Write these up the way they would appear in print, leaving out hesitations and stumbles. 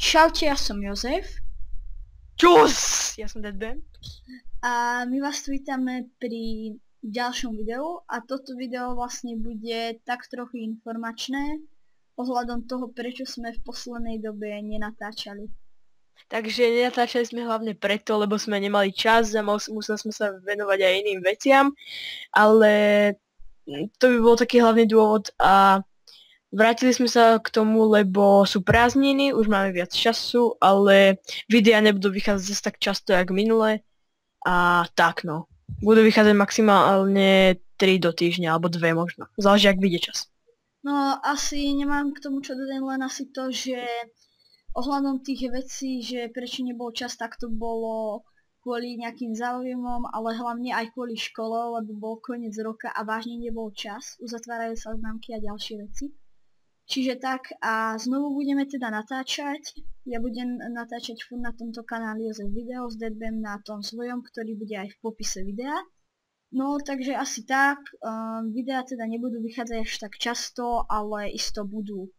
Čaute, ja som Jozef Čus! Ja som Deadbam. a my vás tu vítame pri ďalšom videu a toto video vlastne bude tak trochu informačné ohľadom toho, prečo sme v poslednej dobe nenatáčali. Takže nenatáčali sme hlavne preto, lebo sme nemali čas a museli sme sa venovať aj iným veciam, ale to by bol taký hlavný dôvod a vrátili sme sa k tomu, lebo sú prázdniny, už máme viac času, ale videá nebudú vychádzať zase tak často, jak minule a tak no. Budú vychádzať maximálne 3 do týždňa, alebo 2 možno. Záleží, ak vyjde čas. No asi nemám k tomu čo dodať, len asi to, že ohľadom tých vecí, že prečo nebol čas, tak to bolo kvôli nejakým záujmom, ale hlavne aj kvôli škole, lebo bol koniec roka a vážne nebol čas, uzatvárajú sa známky a ďalšie veci. Čiže tak a znovu budeme teda natáčať. Ja budem natáčať furt na tomto kanáli Jozef Video s Deadbam na tom svojom, ktorý bude aj v popise videa. No takže asi tak, videá teda nebudú vychádzať až tak často, ale isto budú.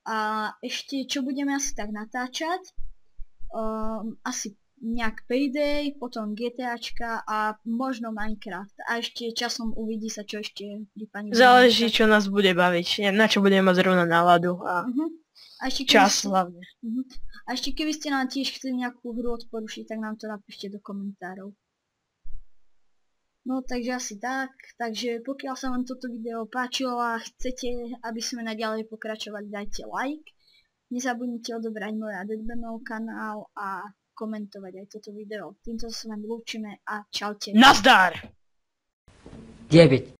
A ešte čo budeme asi tak natáčať, asi nejak Payday, potom GTAčka a možno Minecraft. A ešte časom uvidí sa, čo ešte prípadne... Záleží, čo nás bude baviť, na čo budeme mať zrovna náladu a a ešte čas hlavne. A ešte keby ste nám tiež chceli nejakú hru odporučiť, tak nám to napíšte do komentárov. No takže asi tak, takže pokiaľ sa vám toto video páčilo a chcete, aby sme naďalej pokračovali, dajte like. Nezabudnite odobrať môj a Deadbamov kanál a komentovať aj toto video. Týmto sa s vami lúčime a čaute. Nazdar! 9.